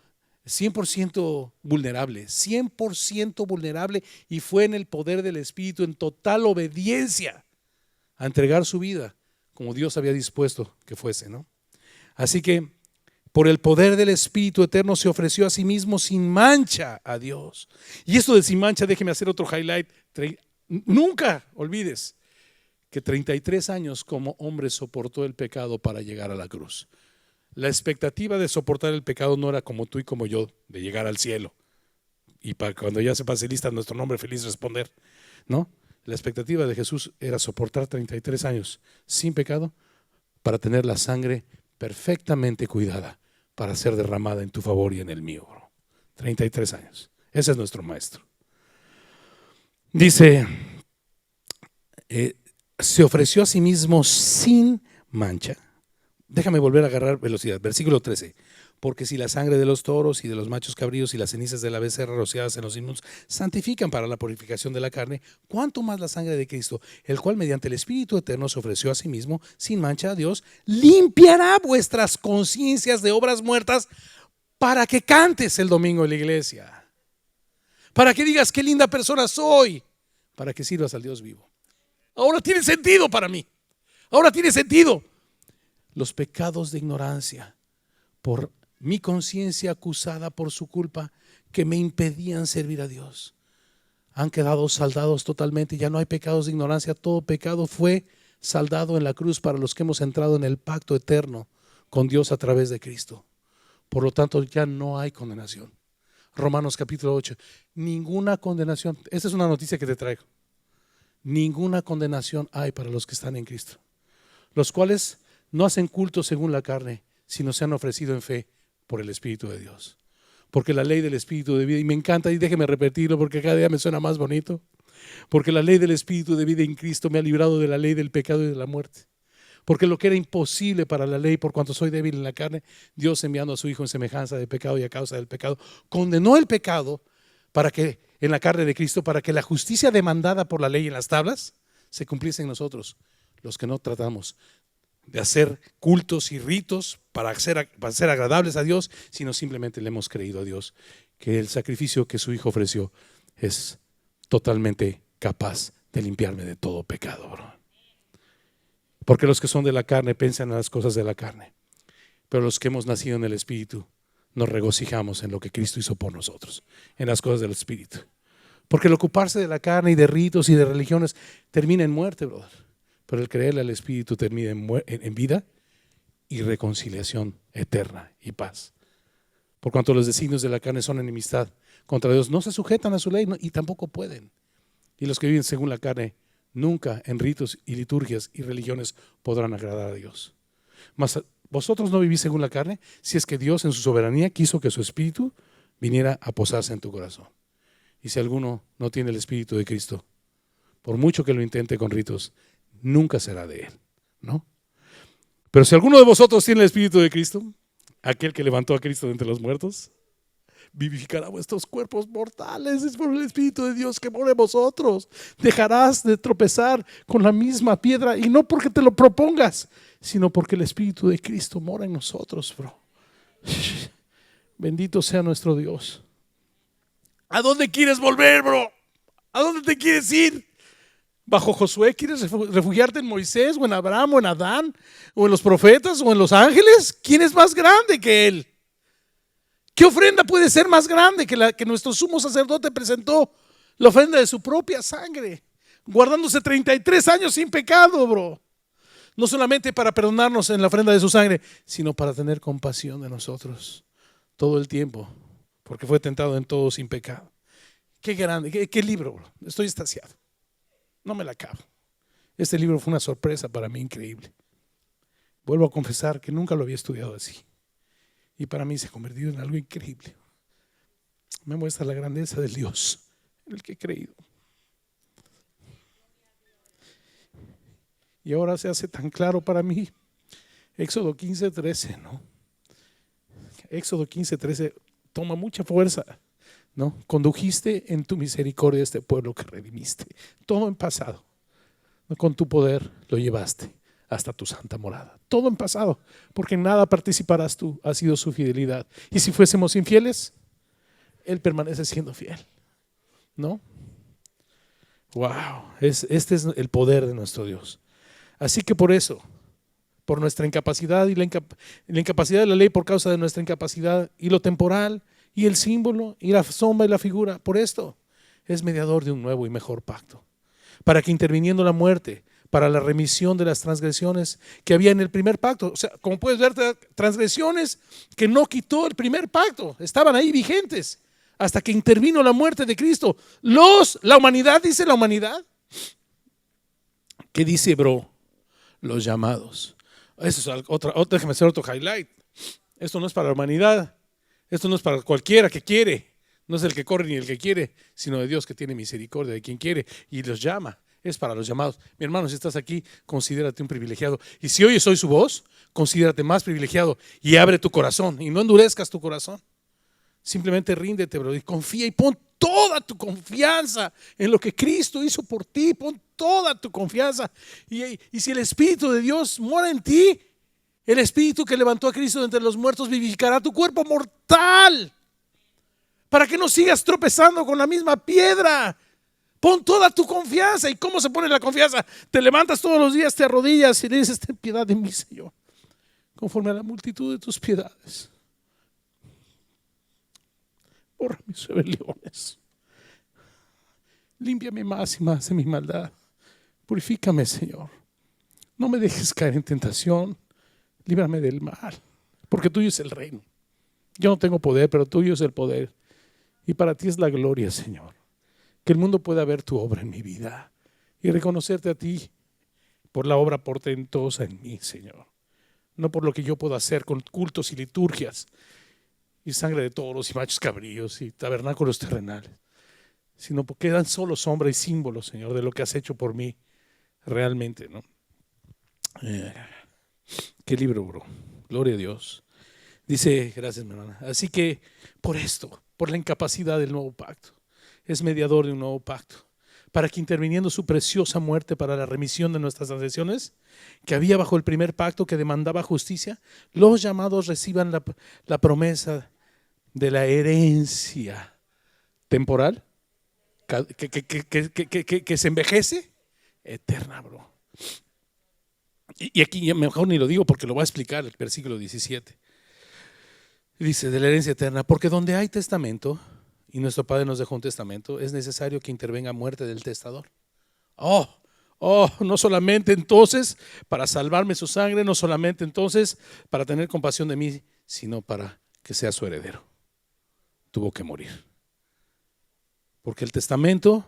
Speaker 1: vulnerable, 100% vulnerable, y fue en el poder del Espíritu, en total obediencia, a entregar su vida como Dios había dispuesto que fuese, ¿no? Así que por el poder del Espíritu eterno se ofreció a sí mismo sin mancha a Dios. Y esto de sin mancha, déjeme hacer otro highlight. Nunca olvides que 33 años como hombre soportó el pecado para llegar a la cruz. La expectativa de soportar el pecado no era como tú y como yo, de llegar al cielo y para cuando ya se pase lista nuestro nombre feliz responder, ¿no? La expectativa de Jesús era soportar 33 años sin pecado para tener la sangre perfectamente cuidada para ser derramada en tu favor y en el mío, bro. 33 años. Ese es nuestro maestro. Dice, se ofreció a sí mismo sin mancha. Déjame volver a agarrar velocidad. Versículo 13. Porque si la sangre de los toros y de los machos cabríos y las cenizas de la becerra rociadas en los himnos santifican para la purificación de la carne, ¿cuánto más la sangre de Cristo, el cual mediante el Espíritu eterno se ofreció a sí mismo sin mancha a Dios, limpiará vuestras conciencias de obras muertas para que cantes el domingo en la iglesia? Para que digas qué linda persona soy, para que sirvas al Dios vivo. Ahora tiene sentido para mí. Ahora tiene sentido. Los pecados de ignorancia por mi conciencia acusada por su culpa, que me impedían servir a Dios, han quedado saldados totalmente. Ya no hay pecados de ignorancia. Todo pecado fue saldado en la cruz para los que hemos entrado en el pacto eterno con Dios a través de Cristo. Por lo tanto, ya no hay condenación. Romanos capítulo 8. Ninguna condenación. Esta es una noticia que te traigo. Ninguna condenación hay para los que están en Cristo, los cuales no hacen culto según la carne, sino se han ofrecido en fe por el Espíritu de Dios. Porque la ley del Espíritu de vida, y me encanta, y déjeme repetirlo porque cada día me suena más bonito, porque la ley del Espíritu de vida en Cristo me ha librado de la ley del pecado y de la muerte. Porque lo que era imposible para la ley, por cuanto soy débil en la carne, Dios, enviando a su Hijo en semejanza de pecado y a causa del pecado, condenó el pecado para que, en la carne de Cristo, para que la justicia demandada por la ley en las tablas se cumpliese en nosotros, los que no tratamos de hacer cultos y ritos para ser agradables a Dios, sino simplemente le hemos creído a Dios que el sacrificio que su Hijo ofreció es totalmente capaz de limpiarme de todo pecado, bro. Porque los que son de la carne piensan en las cosas de la carne, pero los que hemos nacido en el Espíritu nos regocijamos en lo que Cristo hizo por nosotros, en las cosas del Espíritu. Porque el ocuparse de la carne y de ritos y de religiones termina en muerte, brother. Pero el creerle al Espíritu termina en vida y reconciliación eterna y paz. Por cuanto los designios de la carne son enemistad contra Dios, no se sujetan a su ley, y tampoco pueden. Y los que viven según la carne nunca en ritos y liturgias y religiones podrán agradar a Dios. Mas vosotros no vivís según la carne, si es que Dios en su soberanía quiso que su Espíritu viniera a posarse en tu corazón. Y si alguno no tiene el Espíritu de Cristo, por mucho que lo intente con ritos, nunca será de él, ¿no? Pero si alguno de vosotros tiene el Espíritu de Cristo, aquel que levantó a Cristo de entre los muertos, vivificará vuestros cuerpos mortales. Es por el Espíritu de Dios que mora en vosotros. Dejarás de tropezar con la misma piedra, y no porque te lo propongas, sino porque el Espíritu de Cristo mora en nosotros, bro. Bendito sea nuestro Dios. ¿A dónde quieres volver, bro? ¿A dónde te quieres ir? ¿Bajo Josué quieres refugiarte en Moisés o en Abraham o en Adán o en los profetas o en los ángeles? ¿Quién es más grande que él? ¿Qué ofrenda puede ser más grande que la que nuestro sumo sacerdote presentó? La ofrenda de su propia sangre, guardándose 33 años sin pecado, bro. No solamente para perdonarnos en la ofrenda de su sangre, sino para tener compasión de nosotros todo el tiempo, porque fue tentado en todo sin pecado. Qué grande, qué libro, bro. Estoy extasiado. No me la acabo. Este libro fue una sorpresa para mí increíble. Vuelvo a confesar que nunca lo había estudiado así. Y para mí se ha convertido en algo increíble. Me muestra la grandeza del Dios en el que he creído. Y ahora se hace tan claro para mí. Éxodo 15:13, ¿no? Éxodo 15:13 toma mucha fuerza, ¿no? Condujiste en tu misericordia a este pueblo que redimiste. Todo en pasado. Con tu poder lo llevaste hasta tu santa morada. Todo en pasado, porque en nada participarás tú. Ha sido su fidelidad. Y si fuésemos infieles, Él permanece siendo fiel, ¿no? Wow, este es el poder de nuestro Dios. Así que por eso, por nuestra incapacidad y la incapacidad de la ley por causa de nuestra incapacidad y lo temporal y el símbolo y la sombra y la figura, por esto es mediador de un nuevo y mejor pacto, para que interviniendo la muerte, para la remisión de las transgresiones que había en el primer pacto. O sea, como puedes ver, transgresiones que no quitó el primer pacto, estaban ahí vigentes hasta que intervino la muerte de Cristo. La humanidad, dice la humanidad. ¿Qué dice, bro? Los llamados. Eso es déjame hacer otro highlight. Esto no es para la humanidad. Esto no es para cualquiera que quiere. No es el que corre ni el que quiere, sino de Dios que tiene misericordia de quien quiere y los llama. Es para los llamados. Mi hermano, si estás aquí, considérate un privilegiado. Y si oyes hoy su voz, considérate más privilegiado y abre tu corazón y no endurezcas tu corazón. Simplemente ríndete, bro, y confía y pon toda tu confianza en lo que Cristo hizo por ti. Pon toda tu confianza. Y si el Espíritu de Dios mora en ti, el Espíritu que levantó a Cristo de entre los muertos vivificará tu cuerpo mortal, para que no sigas tropezando con la misma piedra. Pon toda tu confianza. ¿Y cómo se pone la confianza? Te levantas todos los días, te arrodillas y le dices: ten piedad de mí, Señor, conforme a la multitud de tus piedades. Borra mis rebeliones. Límpiame más y más de mi maldad. Purifícame, Señor. No me dejes caer en tentación. Líbrame del mal, porque tuyo es el reino. Yo no tengo poder, pero tuyo es el poder. Y para ti es la gloria, Señor. Que el mundo pueda ver tu obra en mi vida y reconocerte a ti por la obra portentosa en mí, Señor. No por lo que yo puedo hacer con cultos y liturgias y sangre de toros y machos cabríos y tabernáculos terrenales, sino porque eran solo sombra y símbolo, Señor, de lo que has hecho por mí realmente, ¿no? Qué libro, bro. Gloria a Dios. Dice, gracias, mi hermana. Así que por esto, por la incapacidad del nuevo pacto, es mediador de un nuevo pacto, para que interviniendo su preciosa muerte para la remisión de nuestras transgresiones que había bajo el primer pacto que demandaba justicia, los llamados reciban la promesa de la herencia temporal que se envejece, eterna, bro. Y aquí ya mejor ni lo digo porque lo va a explicar el versículo 17. Dice, de la herencia eterna, porque donde hay testamento, y nuestro Padre nos dejó un testamento, es necesario que intervenga muerte del testador. No solamente entonces para salvarme su sangre, no solamente entonces para tener compasión de mí, sino para que sea su heredero. Tuvo que morir. Porque el testamento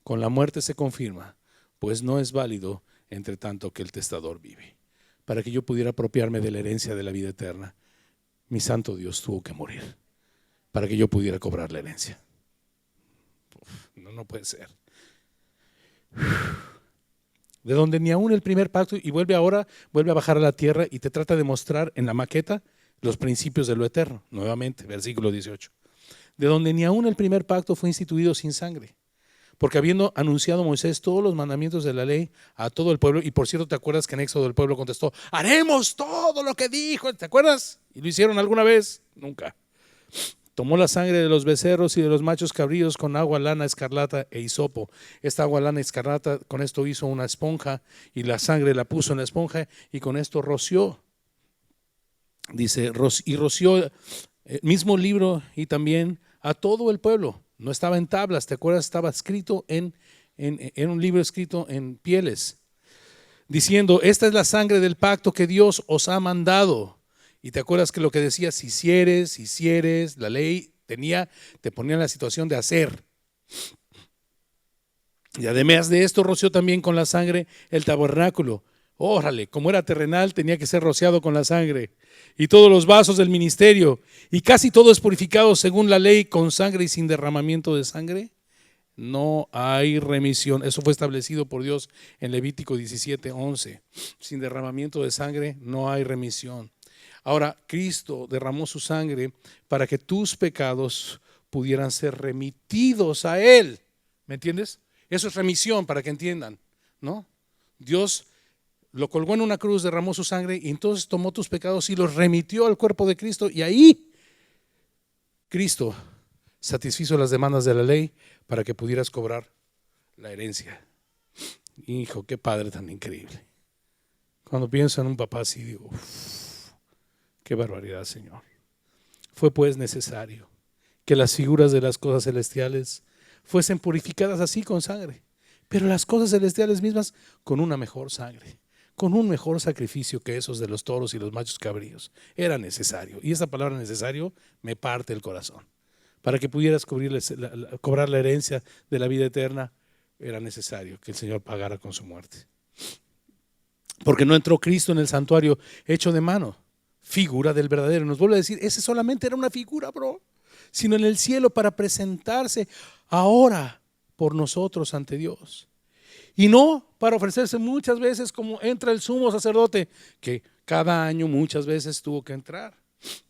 Speaker 1: con la muerte se confirma, pues no es válido entre tanto que el testador vive. Para que yo pudiera apropiarme de la herencia de la vida eterna, mi santo Dios tuvo que morir para que yo pudiera cobrar la herencia. No puede ser. De donde ni aún el primer pacto, y vuelve a bajar a la tierra y te trata de mostrar en la maqueta los principios de lo eterno. Nuevamente, versículo 18. De donde ni aún el primer pacto fue instituido sin sangre. Porque habiendo anunciado Moisés todos los mandamientos de la ley a todo el pueblo, y por cierto, ¿te acuerdas que en Éxodo el pueblo contestó: haremos todo lo que dijo? ¿Te acuerdas? ¿Y lo hicieron alguna vez? Nunca. Tomó la sangre de los becerros y de los machos cabríos con agua, lana, escarlata e hisopo. Esta agua, lana, escarlata, con esto hizo una esponja y la sangre la puso en la esponja y con esto roció. Dice, y roció el mismo libro y también a todo el pueblo. No estaba en tablas, ¿te acuerdas? Estaba escrito en un libro escrito en pieles, diciendo: esta es la sangre del pacto que Dios os ha mandado. Y te acuerdas que lo que decía, si hicieres, la ley te ponía en la situación de hacer. Y además de esto, roció también con la sangre el tabernáculo. Órale, como era terrenal, tenía que ser rociado con la sangre. Y todos los vasos del ministerio. Y casi todo es purificado según la ley, con sangre y sin derramamiento de sangre. No hay remisión. Eso fue establecido por Dios en Levítico 17:11. Sin derramamiento de sangre no hay remisión. Ahora, Cristo derramó su sangre para que tus pecados pudieran ser remitidos a Él. ¿Me entiendes? Eso es remisión, para que entiendan, ¿no? Dios lo colgó en una cruz, derramó su sangre y entonces tomó tus pecados y los remitió al cuerpo de Cristo. Y ahí Cristo satisfizo las demandas de la ley para que pudieras cobrar la herencia. Hijo, qué padre tan increíble. Cuando pienso en un papá así, digo, qué barbaridad, Señor. Fue pues necesario que las figuras de las cosas celestiales fuesen purificadas así con sangre, pero las cosas celestiales mismas con una mejor sangre, con un mejor sacrificio que esos de los toros y los machos cabríos. Era necesario, y esa palabra necesario me parte el corazón. Para que pudieras cobrar la herencia de la vida eterna, era necesario que el Señor pagara con su muerte. Porque no entró Cristo en el santuario hecho de mano, figura del verdadero. Nos vuelve a decir, ese solamente era una figura, bro, sino en el cielo para presentarse ahora por nosotros ante Dios. Y no para ofrecerse muchas veces como entra el sumo sacerdote, que cada año muchas veces tuvo que entrar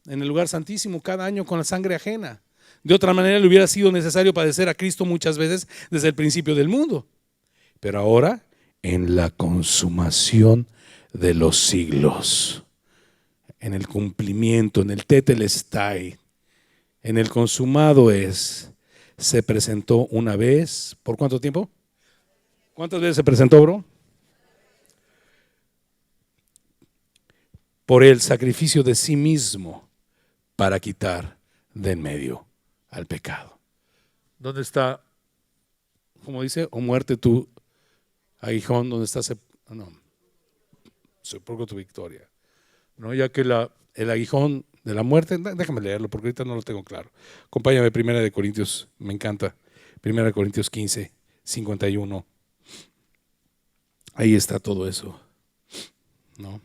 Speaker 1: en el lugar santísimo, cada año con la sangre ajena. De otra manera le hubiera sido necesario padecer a Cristo muchas veces desde el principio del mundo. Pero ahora, en la consumación de los siglos, en el cumplimiento, en el tetelestai, en el consumado es, se presentó una vez. ¿Por cuánto tiempo? ¿Cuántas veces se presentó, bro? Por el sacrificio de sí mismo para quitar de en medio al pecado. ¿Dónde está, como dice, o muerte tu aguijón, donde está sepulcro tu victoria? ¿No? Ya que el aguijón de la muerte, déjame leerlo porque ahorita no lo tengo claro. Acompáñame, 1 Corintios, me encanta. 1 Corintios 15, 51. Ahí está todo eso, ¿no?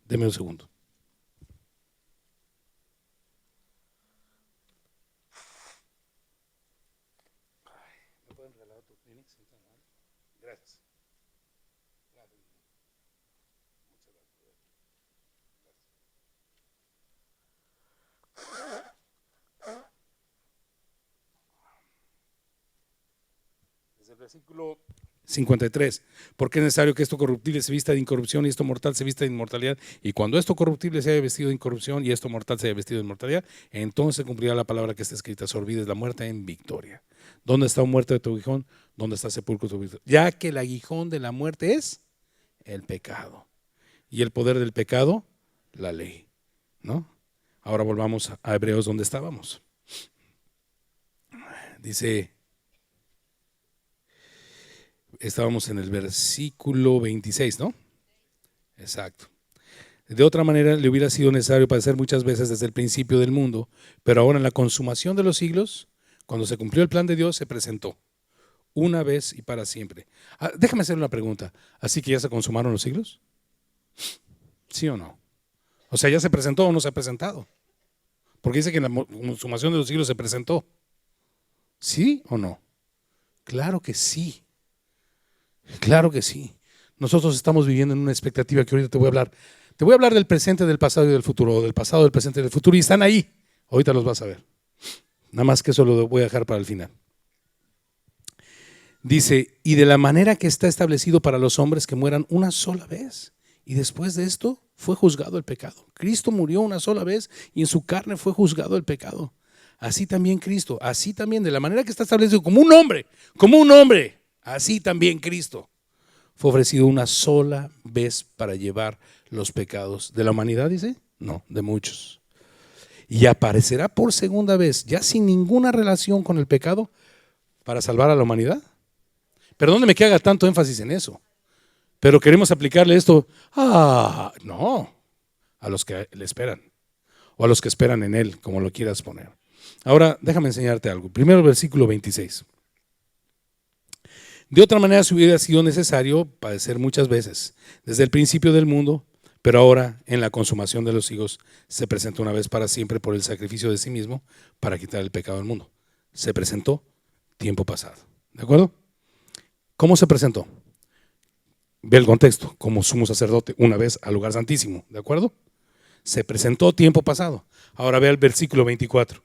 Speaker 1: Deme un segundo. ¿Me pueden regalar otro Kleenex? Gracias. Desde el versículo 53, porque es necesario que esto corruptible se vista de incorrupción y esto mortal se vista de inmortalidad, y cuando esto corruptible se haya vestido de incorrupción y esto mortal se haya vestido de inmortalidad, entonces cumplirá la palabra que está escrita: se olvides la muerte en victoria. ¿Dónde está muerte de tu aguijón? ¿Dónde está sepulcro de tu victoria? Ya que el aguijón de la muerte es el pecado, y el poder del pecado, la ley, ¿no? Ahora volvamos a Hebreos, donde estábamos. Dice, estábamos en el versículo 26, ¿no? Exacto. De otra manera le hubiera sido necesario padecer muchas veces desde el principio del mundo, pero ahora en la consumación de los siglos, cuando se cumplió el plan de Dios, se presentó una vez y para siempre. Déjame hacer una pregunta. ¿Así que ya se consumaron los siglos? ¿Sí o no? O sea, ¿ya se presentó o no se ha presentado? Porque dice que en la consumación de los siglos se presentó. ¿Sí o no? Claro que sí. Claro que sí. Nosotros estamos viviendo en una expectativa que ahorita te voy a hablar. Te voy a hablar del presente, del pasado y del futuro, o del pasado, del presente y del futuro, y están ahí. Ahorita los vas a ver. Nada más que eso lo voy a dejar para el final. Dice, y de la manera que está establecido para los hombres que mueran una sola vez, y después de esto fue juzgado el pecado. Cristo murió una sola vez y en su carne fue juzgado el pecado. Así también Cristo, así también, de la manera que está establecido como un hombre, así también Cristo fue ofrecido una sola vez para llevar los pecados de la humanidad, dice, no, de muchos. Y aparecerá por segunda vez, ya sin ninguna relación con el pecado, para salvar a la humanidad. Perdóneme que haga tanto énfasis en eso, pero queremos aplicarle esto. No. a los que le esperan, o a los que esperan en Él, como lo quieras poner. Ahora, déjame enseñarte algo. Primero el versículo 26. De otra manera se hubiera sido necesario padecer muchas veces, desde el principio del mundo, pero ahora, en la consumación de los siglos, se presentó una vez para siempre por el sacrificio de sí mismo para quitar el pecado del mundo. Se presentó tiempo pasado. ¿De acuerdo? ¿Cómo se presentó? Ve el contexto, como sumo sacerdote una vez al lugar santísimo. ¿De acuerdo? Se presentó tiempo pasado. Ahora ve el versículo 24.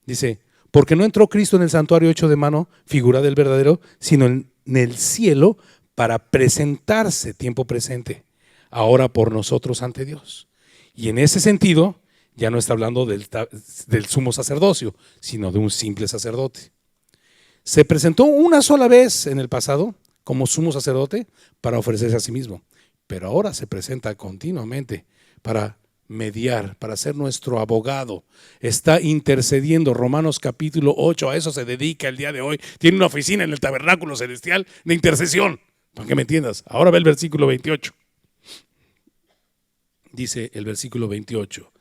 Speaker 1: Dice, porque no entró Cristo en el santuario hecho de mano, figura del verdadero, sino en el cielo para presentarse tiempo presente, ahora por nosotros ante Dios. Y en ese sentido, ya no está hablando del sumo sacerdocio, sino de un simple sacerdote. Se presentó una sola vez en el pasado como sumo sacerdote para ofrecerse a sí mismo, pero ahora se presenta continuamente para mediar, para ser nuestro abogado. Está intercediendo. Romanos capítulo 8, a eso se dedica el día de hoy. Tiene una oficina en el tabernáculo celestial de intercesión, para que me entiendas. Ahora ve el versículo 28. Dice el versículo 28.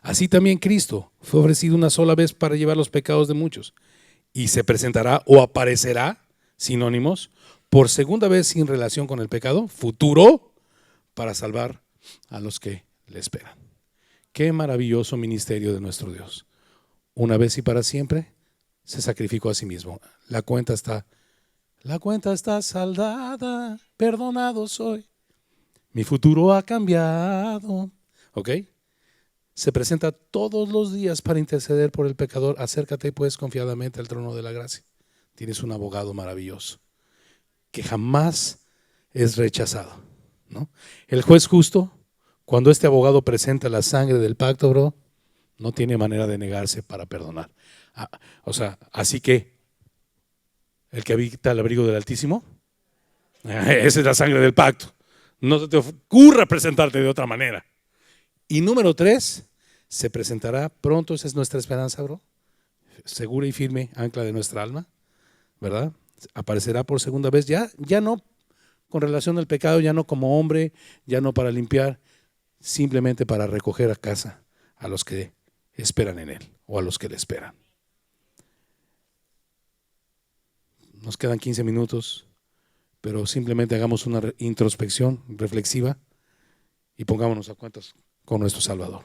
Speaker 1: Así también Cristo fue ofrecido una sola vez para llevar los pecados de muchos, y se presentará o aparecerá, sinónimos, por segunda vez sin relación con el pecado futuro, para salvar a los que le esperan. Qué maravilloso ministerio de nuestro Dios. Una vez y para siempre se sacrificó a sí mismo. La cuenta está saldada, perdonado soy. Mi futuro ha cambiado. ¿Ok? Se presenta todos los días para interceder por el pecador. Acércate pues confiadamente al trono de la gracia. Tienes un abogado maravilloso que jamás es rechazado, ¿no? El juez justo, cuando este abogado presenta la sangre del pacto, bro, no tiene manera de negarse para perdonar. Así que el que habita al abrigo del Altísimo, esa es la sangre del pacto. No se te ocurra presentarte de otra manera. Y número 3, se presentará pronto. Esa es nuestra esperanza, bro. Segura y firme ancla de nuestra alma, ¿verdad? Aparecerá por segunda vez, ya no con relación al pecado, ya no como hombre, ya no para limpiar, simplemente para recoger a casa a los que esperan en Él o a los que le esperan. Nos quedan 15 minutos, pero simplemente hagamos una introspección reflexiva y pongámonos a cuentas con nuestro Salvador.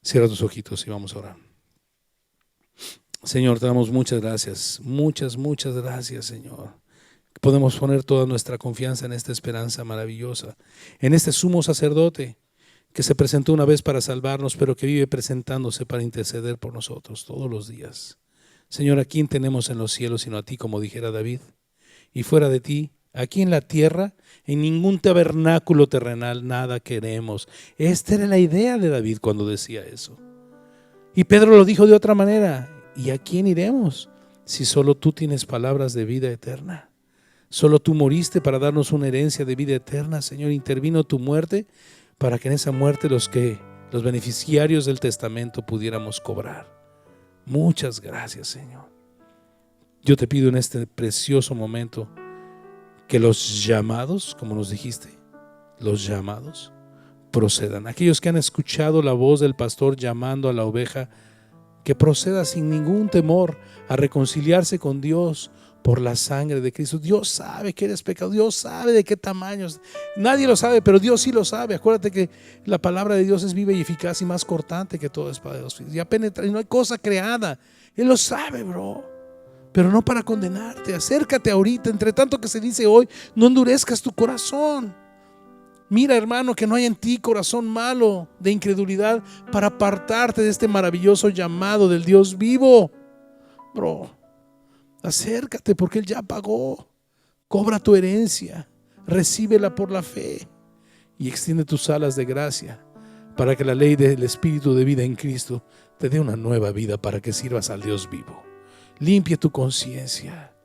Speaker 1: Cierra tus ojitos y vamos a orar. Señor, te damos muchas gracias, muchas gracias, Señor. Podemos poner toda nuestra confianza en esta esperanza maravillosa, en este sumo sacerdote que se presentó una vez para salvarnos, pero que vive presentándose para interceder por nosotros todos los días. Señor, ¿a quién tenemos en los cielos sino a ti, como dijera David? Y fuera de ti, aquí en la tierra, en ningún tabernáculo terrenal, nada queremos. Esta era la idea de David cuando decía eso. Y Pedro lo dijo de otra manera. ¿Y a quién iremos si solo tú tienes palabras de vida eterna? Solo tú moriste para darnos una herencia de vida eterna, Señor. Intervino tu muerte para que en esa muerte los beneficiarios del testamento pudiéramos cobrar. Muchas gracias, Señor. Yo te pido en este precioso momento que los llamados, como nos dijiste, los llamados procedan. Aquellos que han escuchado la voz del pastor llamando a la oveja, que proceda sin ningún temor a reconciliarse con Dios por la sangre de Cristo. Dios sabe que eres pecador, Dios sabe de qué tamaños. Nadie lo sabe, pero Dios sí lo sabe. Acuérdate que la palabra de Dios es viva y eficaz y más cortante que toda espada de dos filos. Ya penetra, y no hay cosa creada. Él lo sabe, bro. Pero no para condenarte. Acércate ahorita, entre tanto que se dice hoy, no endurezcas tu corazón. Mira, hermano, que no hay en ti corazón malo de incredulidad para apartarte de este maravilloso llamado del Dios vivo. Bro, acércate porque Él ya pagó. Cobra tu herencia, recíbela por la fe y extiende tus alas de gracia para que la ley del Espíritu de vida en Cristo te dé una nueva vida para que sirvas al Dios vivo. Limpie tu conciencia,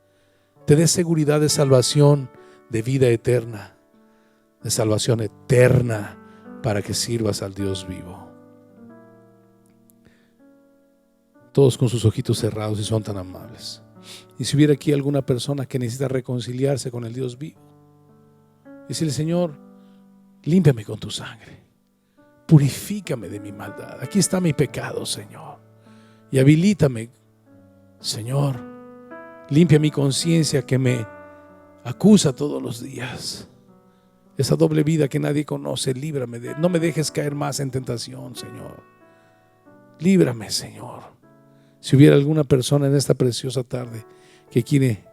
Speaker 1: te dé seguridad de salvación, de vida eterna, de salvación eterna para que sirvas al Dios vivo. Todos con sus ojitos cerrados y son tan amables. Y si hubiera aquí alguna persona que necesita reconciliarse con el Dios vivo, decirle: Señor, Límpiame con tu sangre. Purifícame de mi maldad. Aquí está mi pecado, Señor. Y habilítame, Señor. Limpia mi conciencia que me acusa todos los días. Esa doble vida que nadie conoce, líbrame de. No me dejes caer más en tentación, Señor. Líbrame, Señor. Si hubiera alguna persona en esta preciosa tarde que quiere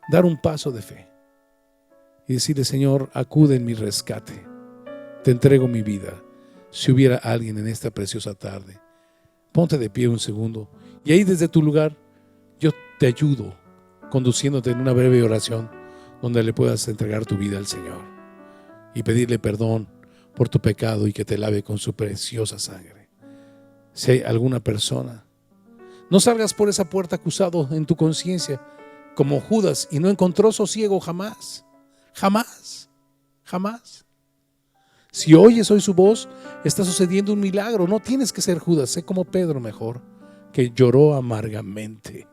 Speaker 1: dar un paso de fe y decirle, Señor, acude en mi rescate, te entrego mi vida. Si hubiera alguien en esta preciosa tarde, ponte de pie un segundo y ahí desde tu lugar yo te ayudo conduciéndote en una breve oración donde le puedas entregar tu vida al Señor y pedirle perdón por tu pecado y que te lave con su preciosa sangre. Si hay alguna persona, no salgas por esa puerta acusado en tu conciencia como Judas y no encontró sosiego jamás, jamás, jamás. Si oyes hoy su voz, está sucediendo un milagro. No tienes que ser Judas, sé como Pedro mejor, que lloró amargamente,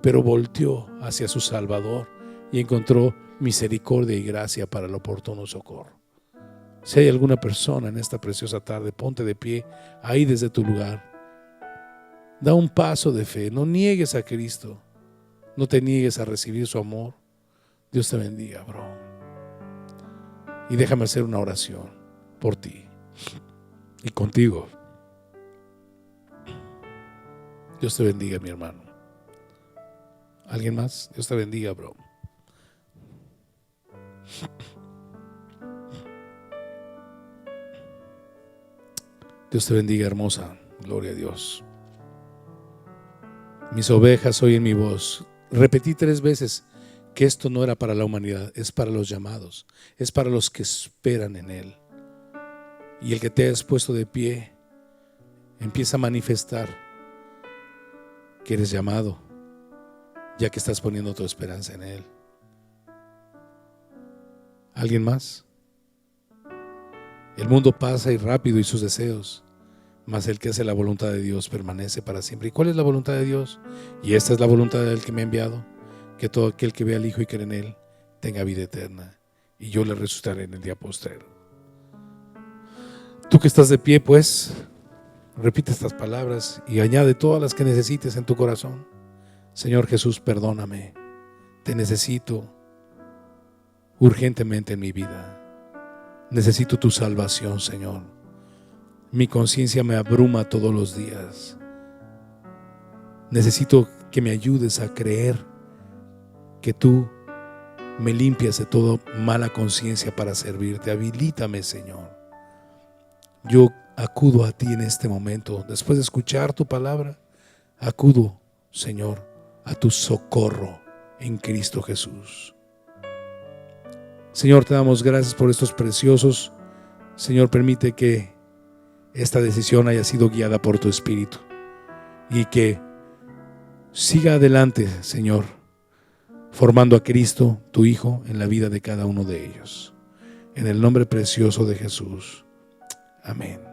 Speaker 1: pero volteó hacia su Salvador y encontró misericordia y gracia para el oportuno socorro. Si hay alguna persona en esta preciosa tarde, ponte de pie ahí desde tu lugar. Da un paso de fe, no niegues a Cristo, no te niegues a recibir su amor. Dios te bendiga, bro. Y déjame hacer una oración por ti y contigo. Dios te bendiga, mi hermano. ¿Alguien más? Dios te bendiga, bro. Dios te bendiga, hermosa. Gloria a Dios. Mis ovejas oyen mi voz. Repetí 3 veces que esto no era para la humanidad, es para los llamados, es para los que esperan en Él. Y el que te has puesto de pie empieza a manifestar que eres llamado, ya que estás poniendo tu esperanza en Él. ¿Alguien más? El mundo pasa y rápido y sus deseos, mas el que hace la voluntad de Dios permanece para siempre. ¿Y cuál es la voluntad de Dios? Y esta es la voluntad del que me ha enviado, que todo aquel que vea al Hijo y cree en Él tenga vida eterna, y yo le resucitaré en el día postrero. Tú que estás de pie, pues, repite estas palabras y añade todas las que necesites en tu corazón. Señor Jesús, perdóname. Te necesito urgentemente en mi vida. Necesito tu salvación, Señor. Mi conciencia me abruma todos los días. Necesito que me ayudes a creer que tú me limpias de toda mala conciencia para servirte. Habilítame, Señor. Yo acudo a ti en este momento. Después de escuchar tu palabra, acudo, Señor, a tu socorro en Cristo Jesús. Señor, te damos gracias por estos preciosos. Señor, permite que esta decisión haya sido guiada por tu Espíritu y que siga adelante, Señor, formando a Cristo, tu Hijo, en la vida de cada uno de ellos. En el nombre precioso de Jesús. Amén.